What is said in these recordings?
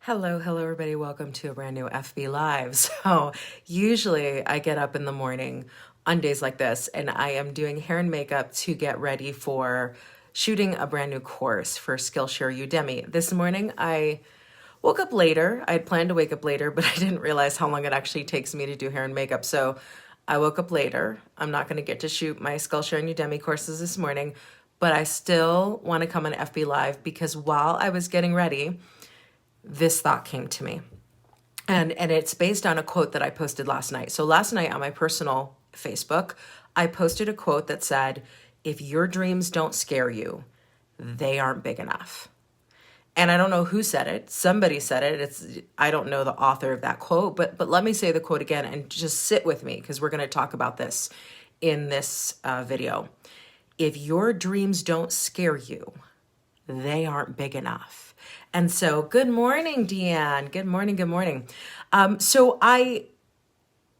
Hello, everybody. Welcome to a brand new FB Live. So, usually I get up in the morning on days like this and I am doing hair and makeup to get ready for shooting a brand new course for Skillshare Udemy. This morning I woke up later. I had planned to wake up later, but I didn't realize how long it actually takes me to do hair and makeup. So, I woke up later. I'm not going to get to shoot my Skillshare and Udemy courses this morning, but I still want to come on FB Live because while I was getting ready, this thought came to me. And it's based on a quote that I posted last night. So last night on my personal Facebook, I posted a quote that said, "If your dreams don't scare you, they aren't big enough." And I don't know who said it. Somebody said it. I don't know the author of that quote, but let me say the quote again and just sit with me because we're going to talk about this in this video. If your dreams don't scare you, they aren't big enough. And so, good morning, Deanne. Good morning, good morning. So I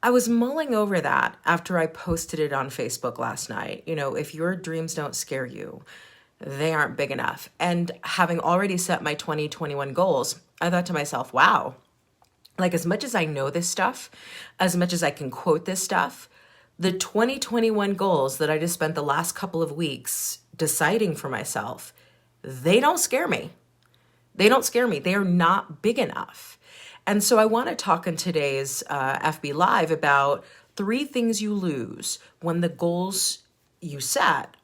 was mulling over that after I posted it on Facebook last night. You know, if your dreams don't scare you, they aren't big enough. And having already set my 2021 goals, I thought to myself, wow, like as much as I know this stuff, as much as I can quote this stuff, the 2021 goals that I just spent the last couple of weeks deciding for myself, they don't scare me. They don't scare me. They are not big enough. And so I want to talk in today's FB Live about 3 things you lose when the goals you set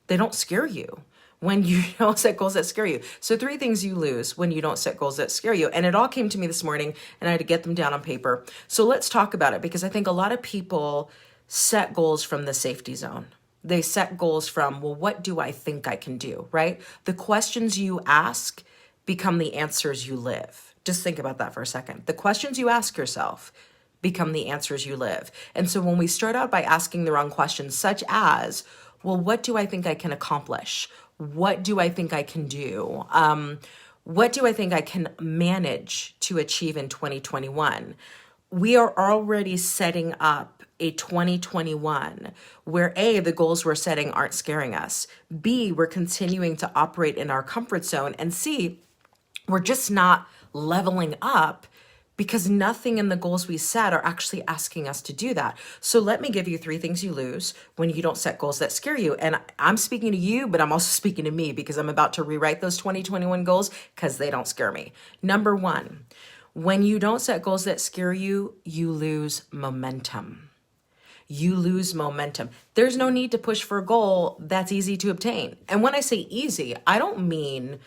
they don't scare you. When you don't set goals that scare you. So 3 things you lose when you don't set goals that scare you. And it all came to me this morning and I had to get them down on paper. So let's talk about it because I think a lot of people set goals from the safety zone. They set goals from, well, what do I think I can do, right? The questions you ask become the answers you live. Just think about that for a second. The questions you ask yourself become the answers you live. And so when we start out by asking the wrong questions, such as, well, what do I think I can accomplish? What do I think I can do? What do I think I can manage to achieve in 2021? We are already setting up a 2021 where A, the goals we're setting aren't scaring us. B, we're continuing to operate in our comfort zone. And C, we're just not leveling up because nothing in the goals we set are actually asking us to do that. So let me give you 3 things you lose when you don't set goals that scare you. And I'm speaking to you, but I'm also speaking to me because I'm about to rewrite those 2021 goals because they don't scare me. Number 1, when you don't set goals that scare you, you lose momentum. You lose momentum. There's no need to push for a goal that's easy to obtain. And when I say easy, I don't mean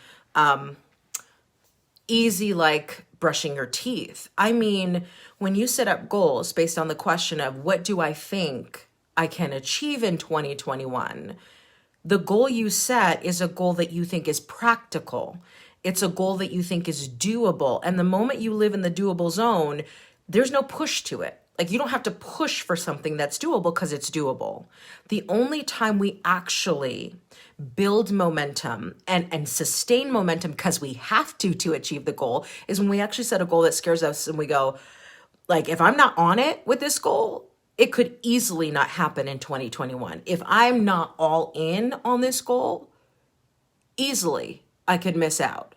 easy like brushing your teeth. I mean, when you set up goals based on the question of what do I think I can achieve in 2021, the goal you set is a goal that you think is practical. It's a goal that you think is doable. And the moment you live in the doable zone, there's no push to it. Like you don't have to push for something that's doable because it's doable. The only time we actually build momentum and sustain momentum because we have to achieve the goal is when we actually set a goal that scares us and we go, like, if I'm not on it with this goal, it could easily not happen in 2021. If I'm not all in on this goal, easily I could miss out.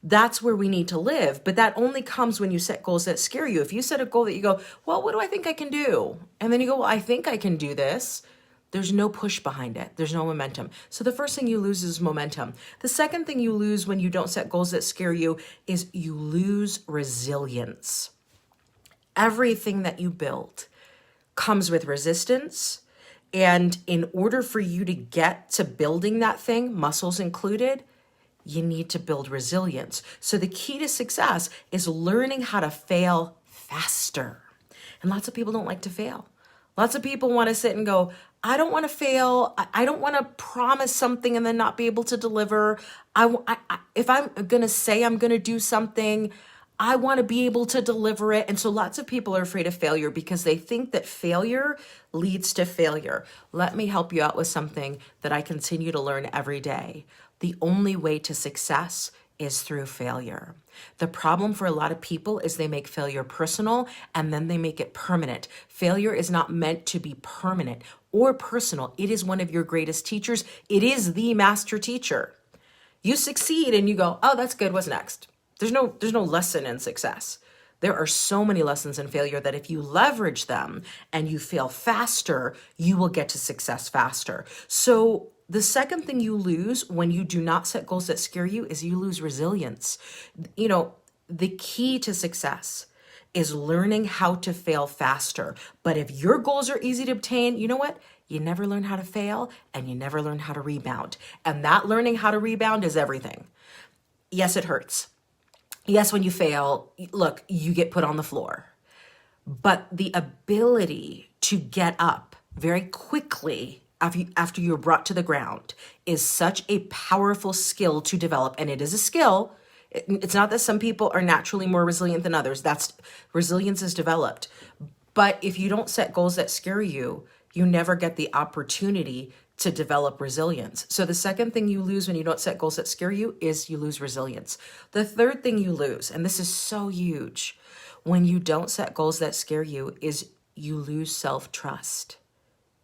That's where we need to live. But that only comes when you set goals that scare you. If you set a goal that you go, well, what do I think I can do? And then you go, well, I think I can do this. There's no push behind it. There's no momentum. So the first thing you lose is momentum. The second thing you lose when you don't set goals that scare you is you lose resilience. Everything that you build comes with resistance. And in order for you to get to building that thing, muscles included, you need to build resilience. So the key to success is learning how to fail faster. And lots of people don't like to fail. Lots of people want to sit and go, I don't want to fail. I don't want to promise something and then not be able to deliver. If I'm going to say I'm going to do something, I want to be able to deliver it. And so lots of people are afraid of failure because they think that failure leads to failure. Let me help you out with something that I continue to learn every day. The only way to success is through failure. The problem for a lot of people is they make failure personal and then they make it permanent. Failure is not meant to be permanent or personal. It is one of your greatest teachers. It is the master teacher. You succeed and you go, oh, that's good. What's next? There's no lesson in success. There are so many lessons in failure that if you leverage them and you fail faster, you will get to success faster. So the second thing you lose when you do not set goals that scare you is you lose resilience. You know, the key to success is learning how to fail faster. But if your goals are easy to obtain, you know what? You never learn how to fail and you never learn how to rebound. And that learning how to rebound is everything. Yes, it hurts. Yes, when you fail, look, you get put on the floor. But the ability to get up very quickly after you're brought to the ground is such a powerful skill to develop. And it is a skill. It's not that some people are naturally more resilient than others. Resilience is developed. But if you don't set goals that scare you, you never get the opportunity to develop resilience. So the second thing you lose when you don't set goals that scare you is you lose resilience. The third thing you lose, and this is so huge, when you don't set goals that scare you is you lose self-trust.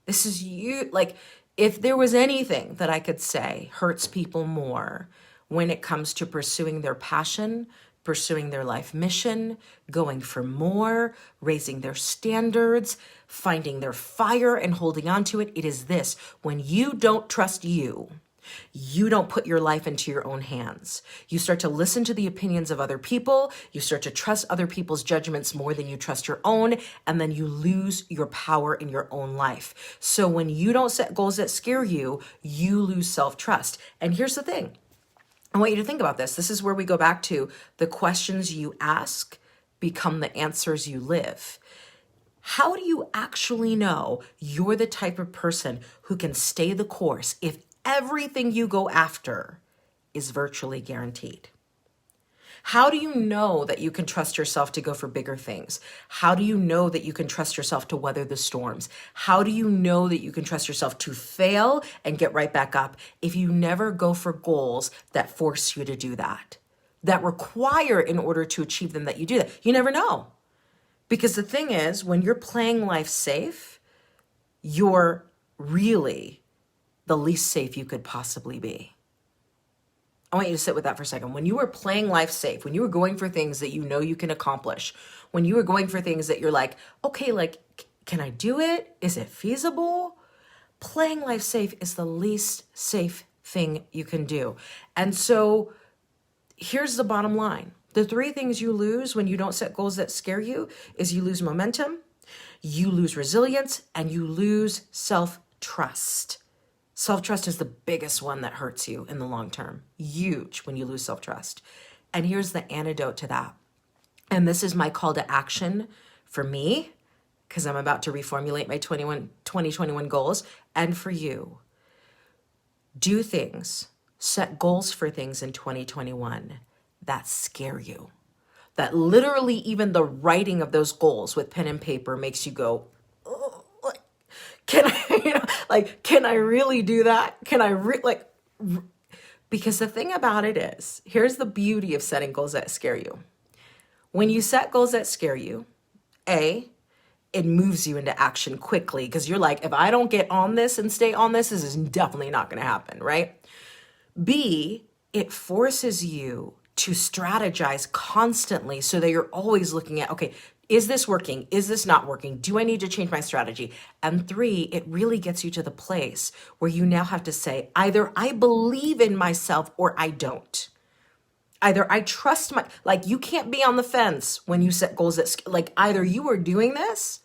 This is you. Like, if there was anything that I could say hurts people more when it comes to pursuing their passion, pursuing their life mission, going for more, raising their standards, finding their fire and holding on to it, it is this. When you don't trust you, you don't put your life into your own hands. You start to listen to the opinions of other people. You start to trust other people's judgments more than you trust your own. And then you lose your power in your own life. So when you don't set goals that scare you, you lose self-trust. And here's the thing. I want you to think about this. This is where we go back to the questions you ask become the answers you live. How do you actually know you're the type of person who can stay the course if everything you go after is virtually guaranteed? How do you know that you can trust yourself to go for bigger things? How do you know that you can trust yourself to weather the storms? How do you know that you can trust yourself to fail and get right back up if you never go for goals that force you to do that require in order to achieve them that you do that? You never know. Because the thing is, when you're playing life safe, you're really the least safe you could possibly be. I want you to sit with that for a second. When you were playing life safe, when you were going for things that you know you can accomplish, when you were going for things that you're like, okay, like, can I do it? Is it feasible? Playing life safe is the least safe thing you can do. And so here's the bottom line. The three things you lose when you don't set goals that scare you is you lose momentum, you lose resilience, and you lose self-trust. Self-trust is the biggest one that hurts you in the long term. Huge when you lose self-trust. And here's the antidote to that. And this is my call to action for me, because I'm about to reformulate my 2021 goals, and for you. Do things, set goals for things in 2021 that scare you. That literally even the writing of those goals with pen and paper makes you go, can I really do that? Because the thing about it is, here's the beauty of setting goals that scare you. When you set goals that scare you, it moves you into action quickly because you're like, if I don't get on this and stay on this is definitely not going to happen, right? B, it forces you to strategize constantly so that you're always looking at, okay, is this working? Is this not working? Do I need to change my strategy? And 3, it really gets you to the place where you now have to say, either I believe in myself or I don't. Either I trust you can't be on the fence when you set goals that, either you are doing this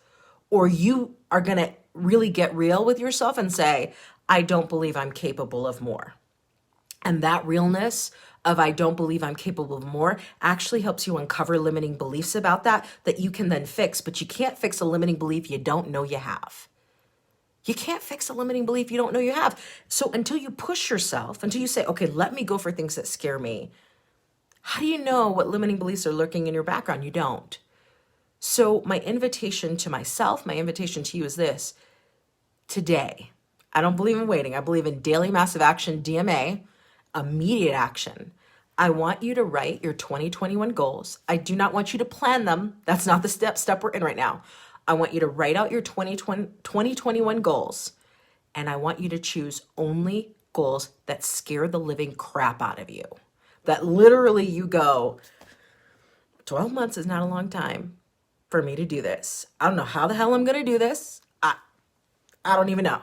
or you are going to really get real with yourself and say, I don't believe I'm capable of more. And that realness of I don't believe I'm capable of more actually helps you uncover limiting beliefs about that you can then fix. But you can't fix a limiting belief you don't know you have. You can't fix a limiting belief you don't know you have. So until you push yourself, until you say, okay, let me go for things that scare me, how do you know what limiting beliefs are lurking in your background? You don't. So my invitation to myself, my invitation to you is this. Today, I don't believe in waiting. I believe in daily massive action, DMA, immediate action. I want you to write your 2021 goals. I do not want you to plan them. That's not the step we're in right now. I want you to write out your 2021 goals, and I want you to choose only goals that scare the living crap out of you. That literally you go, 12 months is not a long time for me to do this. I don't know how the hell I'm going to do this. I don't even know.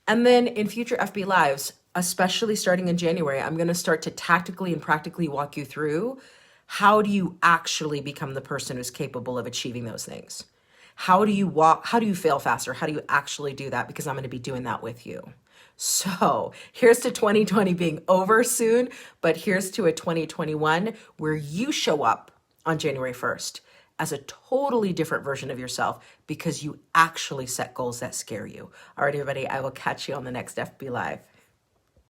And then in future FB Lives, especially starting in January, I'm going to start to tactically and practically walk you through how do you actually become the person who's capable of achieving those things? How do you fail faster? How do you actually do that? Because I'm going to be doing that with you. So here's to 2020 being over soon, but here's to a 2021 where you show up on January 1st as a totally different version of yourself because you actually set goals that scare you. All right, everybody, I will catch you on the next FB Live.